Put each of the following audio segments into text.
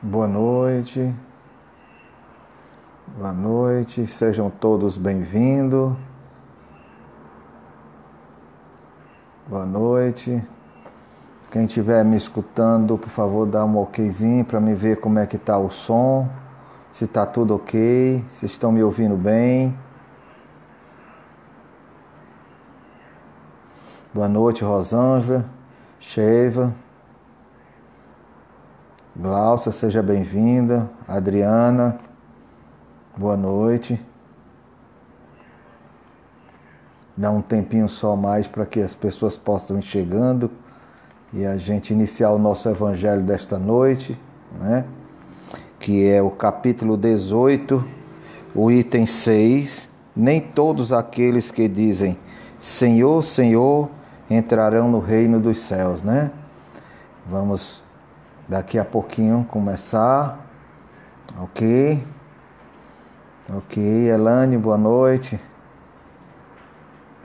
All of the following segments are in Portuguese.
Boa noite, sejam todos bem-vindos. Boa noite. Quem estiver me escutando, por favor, dá um okzinho para me ver como é que está o som, se está tudo ok, se estão me ouvindo bem. Boa noite, Rosângela, Sheiva, Glaucia, seja bem-vinda. Adriana, boa noite. Dá um tempinho só mais para que as pessoas possam ir chegando e a gente iniciar o nosso evangelho desta noite, né? Que é o capítulo 18, o item 6. Nem todos aqueles que dizem Senhor, Senhor, entrarão no reino dos céus, né? Vamos daqui a pouquinho começar. Ok, Elane, boa noite.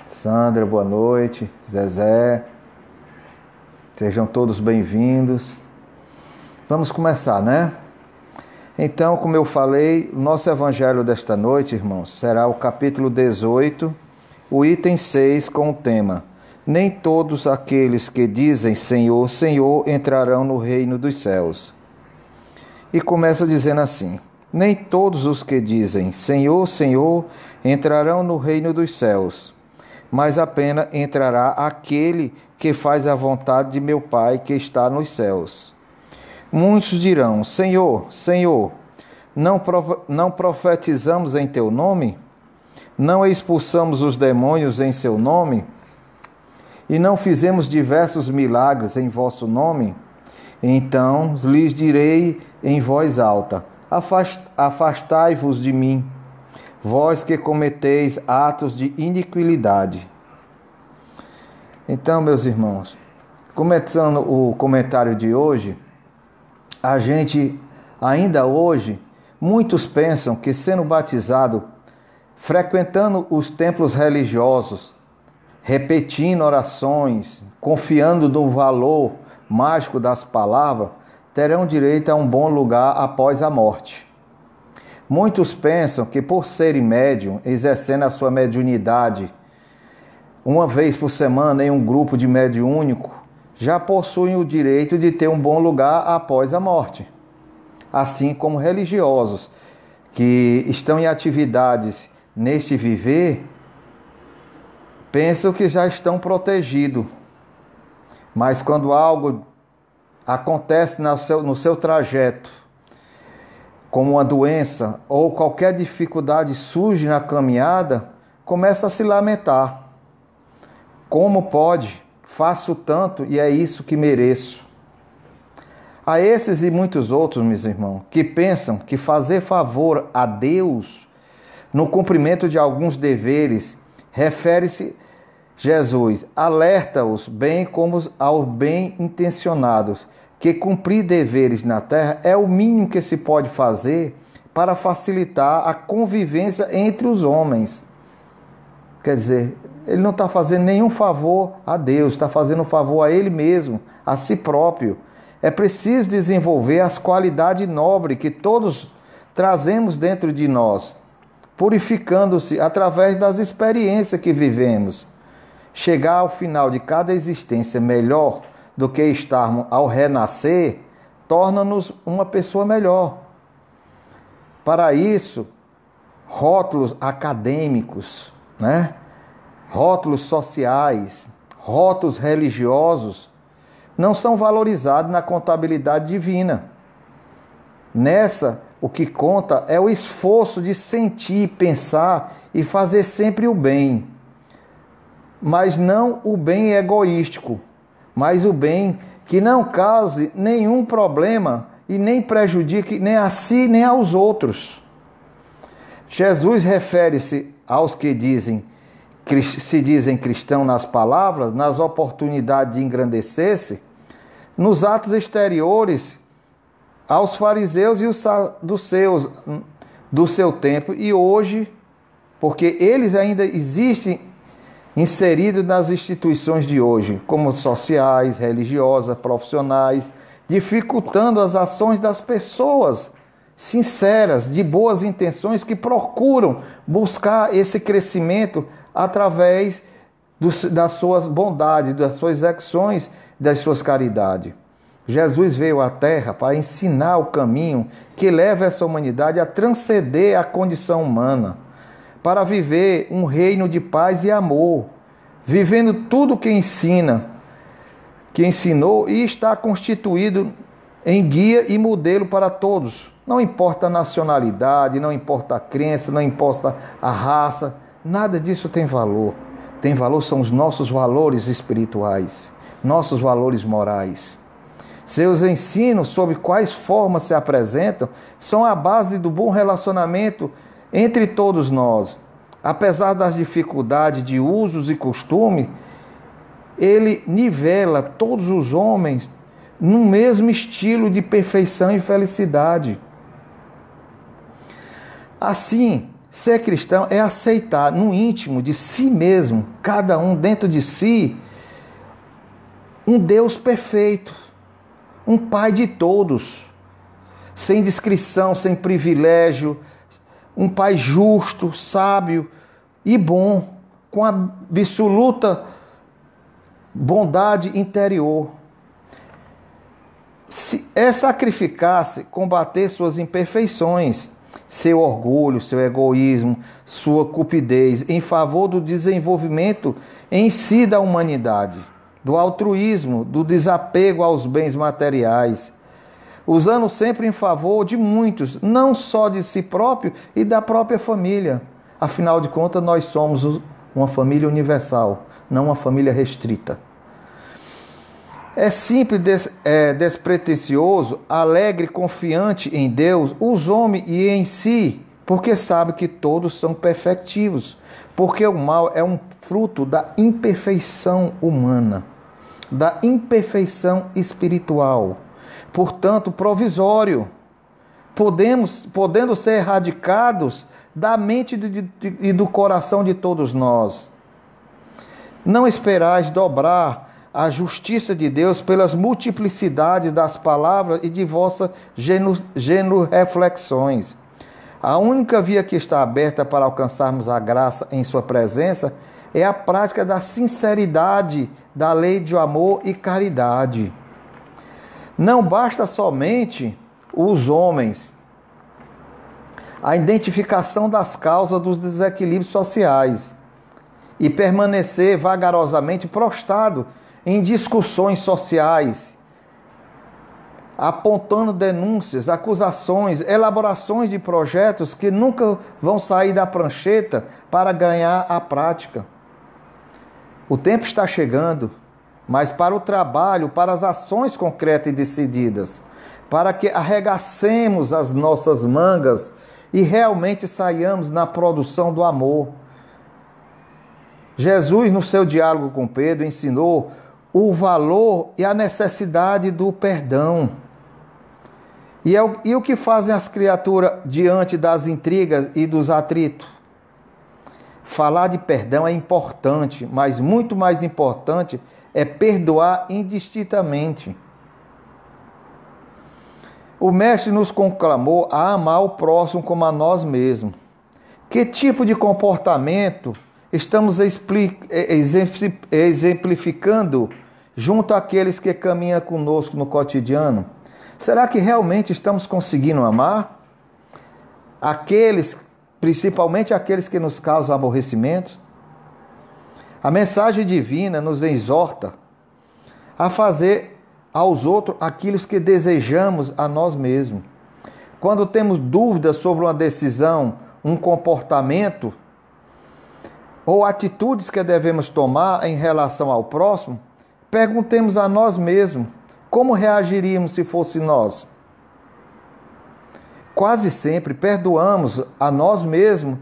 Sandra, boa noite. Zezé, sejam todos bem-vindos. Vamos começar, né? Então, como eu falei, o nosso evangelho desta noite, irmãos, será o capítulo 18, o item 6, com o tema: Nem todos aqueles que dizem Senhor, Senhor, entrarão no reino dos céus. E começa dizendo assim: Nem todos os que dizem Senhor, Senhor, entrarão no reino dos céus, mas apenas entrará aquele que faz a vontade de meu Pai que está nos céus. Muitos dirão: Senhor, Senhor, não profetizamos em teu nome? Não expulsamos os demônios em seu nome? E não fizemos diversos milagres em vosso nome? Então lhes direi em voz alta: Afastai-vos de mim, vós que cometeis atos de iniquidade. Então, meus irmãos, começando o comentário de hoje, a gente, ainda hoje, muitos pensam que sendo batizado, frequentando os templos religiosos, repetindo orações, confiando no valor mágico das palavras, terão direito a um bom lugar após a morte. Muitos pensam que por serem médium, exercendo a sua mediunidade uma vez por semana em um grupo de mediúnico, já possuem o direito de ter um bom lugar após a morte. Assim como religiosos que estão em atividades neste viver, pensam que já estão protegidos. Mas quando algo acontece no seu trajeto, como uma doença ou qualquer dificuldade surge na caminhada, começa a se lamentar. Como pode? Faço tanto e é isso que mereço. A esses e muitos outros, meus irmãos, que pensam que fazer favor a Deus no cumprimento de alguns deveres, refere-se Jesus, alerta-os bem como aos bem-intencionados, que cumprir deveres na terra é o mínimo que se pode fazer para facilitar a convivência entre os homens. Quer dizer, ele não está fazendo nenhum favor a Deus, está fazendo um favor a ele mesmo, a si próprio. É preciso desenvolver as qualidades nobres que todos trazemos dentro de nós, purificando-se através das experiências que vivemos. Chegar ao final de cada existência melhor do que estarmos ao renascer, torna-nos uma pessoa melhor. Para isso, rótulos acadêmicos, né? Rótulos sociais, rótulos religiosos, não são valorizados na contabilidade divina. Nessa, o que conta é o esforço de sentir, pensar e fazer sempre o bem. Mas não o bem egoístico, mas o bem que não cause nenhum problema e nem prejudique nem a si nem aos outros. Jesus refere-se aos que se dizem cristãos nas palavras, nas oportunidades de engrandecer-se, nos atos exteriores, aos fariseus e os saduceus do seu tempo e hoje, porque eles ainda existem inseridos nas instituições de hoje, como sociais, religiosas, profissionais dificultando as ações das pessoas sinceras, de boas intenções, que procuram buscar esse crescimento através das suas bondades, das suas ações, das suas caridades. Jesus veio à Terra para ensinar o caminho que leva essa humanidade a transcender a condição humana, para viver um reino de paz e amor, vivendo tudo que ensinou e está constituído em guia e modelo para todos. Não importa a nacionalidade, não importa a crença, não importa a raça, nada disso tem valor. Tem valor são os nossos valores espirituais, nossos valores morais. Seus ensinos sobre quais formas se apresentam são a base do bom relacionamento entre todos nós. Apesar das dificuldades de usos e costumes, ele nivela todos os homens no mesmo estilo de perfeição e felicidade. Assim, ser cristão é aceitar no íntimo de si mesmo, cada um dentro de si, um Deus perfeito, um Pai de todos, sem discrição, sem privilégio, um Pai justo, sábio e bom, com absoluta bondade interior. É sacrificar-se, combater suas imperfeições, seu orgulho, seu egoísmo, sua cupidez, em favor do desenvolvimento em si da humanidade, do altruísmo, do desapego aos bens materiais, usando sempre em favor de muitos, não só de si próprio e da própria família. Afinal de contas, nós somos uma família universal, não uma família restrita. É simples, despretensioso, alegre, confiante em Deus, os homens e em si, porque sabe que todos são perfectivos, porque o mal é um fruto da imperfeição humana, da imperfeição espiritual, portanto provisório, podendo ser erradicados da mente e do coração de todos nós. Não esperais dobrar a justiça de Deus pelas multiplicidades das palavras e de vossas genuflexões. A única via que está aberta para alcançarmos a graça em sua presença é a prática da sinceridade da lei de amor e caridade. Não basta somente os homens a identificação das causas dos desequilíbrios sociais e permanecer vagarosamente prostrado em discussões sociais, apontando denúncias, acusações, elaborações de projetos que nunca vão sair da prancheta para ganhar a prática. O tempo está chegando, mas para o trabalho, para as ações concretas e decididas, para que arregacemos as nossas mangas e realmente saiamos na produção do amor. Jesus, no seu diálogo com Pedro, ensinou o valor e a necessidade do perdão. E o que fazem as criaturas diante das intrigas e dos atritos? Falar de perdão é importante, mas muito mais importante é perdoar indistintamente. O Mestre nos conclamou a amar o próximo como a nós mesmos. Que tipo de comportamento estamos exemplificando junto àqueles que caminham conosco no cotidiano? Será que realmente estamos conseguindo amar principalmente aqueles que nos causam aborrecimento? A mensagem divina nos exorta a fazer aos outros aquilo que desejamos a nós mesmos. Quando temos dúvidas sobre uma decisão, um comportamento ou atitudes que devemos tomar em relação ao próximo, perguntemos a nós mesmos como reagiríamos se fosse nós. Quase sempre perdoamos a nós mesmos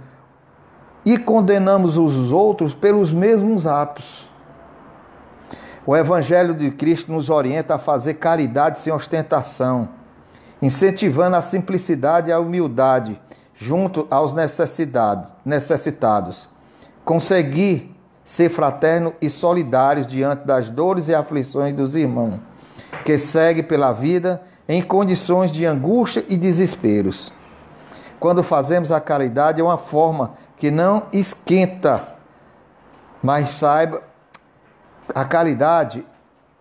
e condenamos os outros pelos mesmos atos. O Evangelho de Cristo nos orienta a fazer caridade sem ostentação, incentivando a simplicidade e a humildade junto aos necessitados. Conseguir ser fraterno e solidários diante das dores e aflições dos irmãos. que segue pela vida em condições de angústia e desesperos. Quando fazemos a caridade é uma forma que não esquenta, mas saiba, a caridade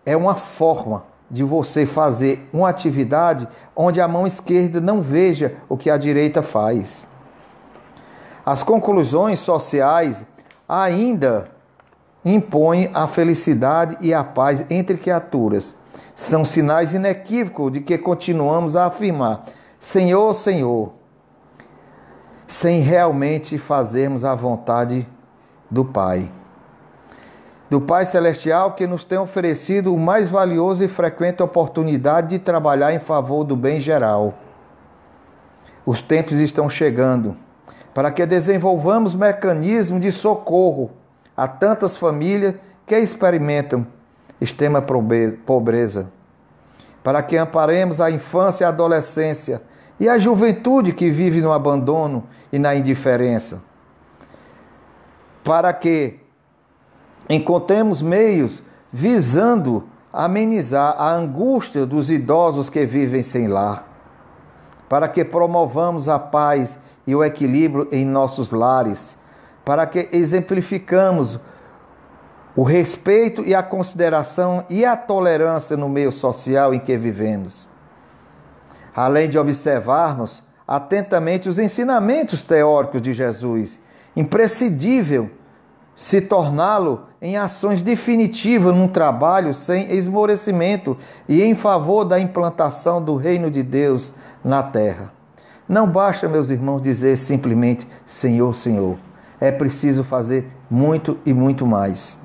é uma forma de você fazer uma atividade onde a mão esquerda não veja o que a direita faz. As conclusões sociais ainda impõem a felicidade e a paz entre criaturas. São sinais inequívocos de que continuamos a afirmar: Senhor, Senhor, sem realmente fazermos a vontade do Pai. Do Pai Celestial, que nos tem oferecido o mais valioso e frequente oportunidade de trabalhar em favor do bem geral. Os tempos estão chegando para que desenvolvamos mecanismos de socorro a tantas famílias que experimentam extrema pobreza, para que amparemos a infância e a adolescência e a juventude que vive no abandono e na indiferença, para que encontremos meios visando amenizar a angústia dos idosos que vivem sem lar, para que promovamos a paz e o equilíbrio em nossos lares, para que exemplificamos o respeito e a consideração e a tolerância no meio social em que vivemos. Além de observarmos atentamente os ensinamentos teóricos de Jesus, imprescindível se torná-lo em ações definitivas num trabalho sem esmorecimento e em favor da implantação do reino de Deus na terra. Não basta, meus irmãos, dizer simplesmente Senhor, Senhor. É preciso fazer muito e muito mais.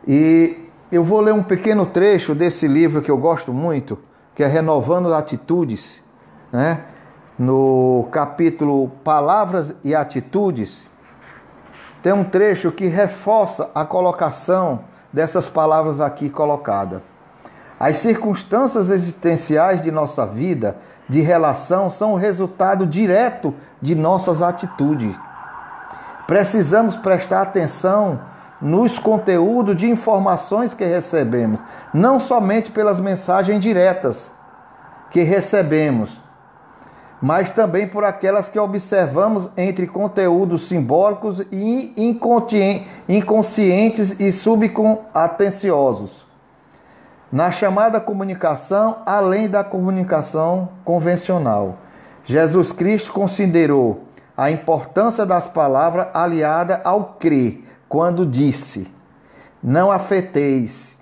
E eu vou ler um pequeno trecho desse livro que eu gosto muito, que é Renovando Atitudes, né? No capítulo Palavras e Atitudes, tem um trecho que reforça a colocação dessas palavras aqui colocadas. As circunstâncias existenciais de nossa vida, de relação, são o resultado direto de nossas atitudes. Precisamos prestar atenção nos conteúdos de informações que recebemos, não somente pelas mensagens diretas que recebemos, mas também por aquelas que observamos entre conteúdos simbólicos e inconscientes e subatenciosos. Na chamada comunicação, além da comunicação convencional, Jesus Cristo considerou a importância das palavras aliada ao crer, quando disse: não afeteis,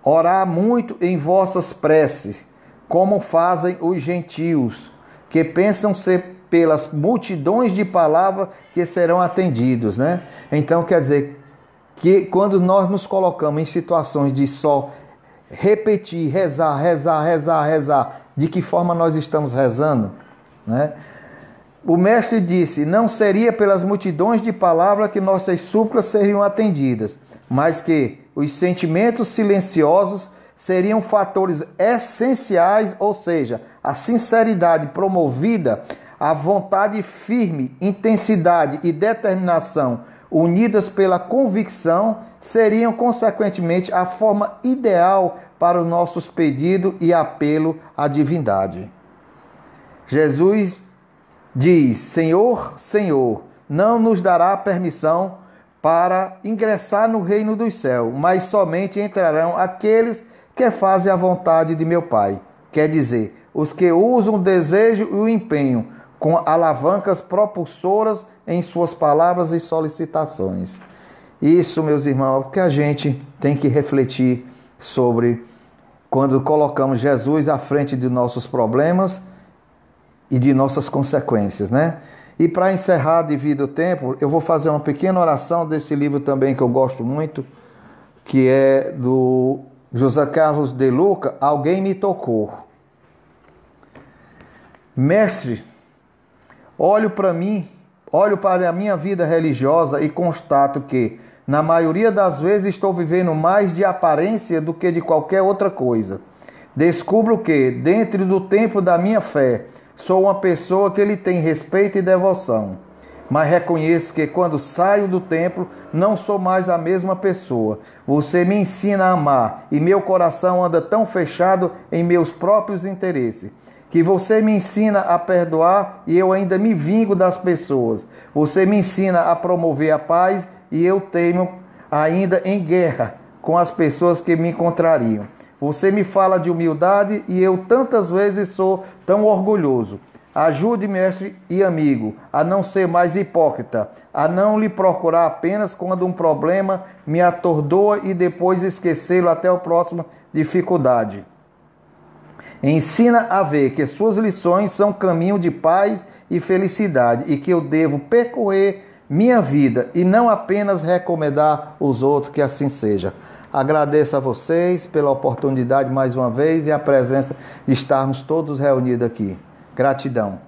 orar muito em vossas preces, como fazem os gentios, que pensam ser pelas multidões de palavras que serão atendidos, né? Então quer dizer que quando nós nos colocamos em situações de só repetir, rezar, de que forma nós estamos rezando, né? O mestre disse: não seria pelas multidões de palavras que nossas súplicas seriam atendidas, mas que os sentimentos silenciosos seriam fatores essenciais, ou seja, a sinceridade promovida, a vontade firme, intensidade e determinação unidas pela convicção, seriam consequentemente a forma ideal para os nossos pedidos e apelo à divindade. Jesus diz: Senhor, Senhor, não nos dará permissão para ingressar no reino dos céus, mas somente entrarão aqueles que fazem a vontade de meu Pai. Quer dizer, os que usam o desejo e o empenho com alavancas propulsoras em suas palavras e solicitações. Isso, meus irmãos, é o que a gente tem que refletir sobre quando colocamos Jesus à frente de nossos problemas e de nossas consequências, né? E para encerrar, devido ao tempo, eu vou fazer uma pequena oração desse livro também que eu gosto muito, que é do José Carlos de Luca, Alguém Me Tocou. Mestre, olho para a minha vida religiosa e constato que, na maioria das vezes, estou vivendo mais de aparência do que de qualquer outra coisa. Descubro que, dentro do tempo da minha fé, sou uma pessoa que lhe tem respeito e devoção. mas reconheço que quando saio do templo não sou mais a mesma pessoa. Você me ensina a amar e meu coração anda tão fechado em meus próprios interesses, que você me ensina a perdoar e eu ainda me vingo das pessoas. Você me ensina a promover a paz e eu teimo ainda em guerra com as pessoas que me contrariam. Você me fala de humildade e eu tantas vezes sou tão orgulhoso. Ajude, mestre e amigo, a não ser mais hipócrita, a não lhe procurar apenas quando um problema me atordoa e depois esquecê-lo até a próxima dificuldade. Ensina a ver que suas lições são caminho de paz e felicidade e que eu devo percorrer minha vida e não apenas recomendar os outros, que assim seja. Agradeço a vocês pela oportunidade mais uma vez e a presença de estarmos todos reunidos aqui. Gratidão.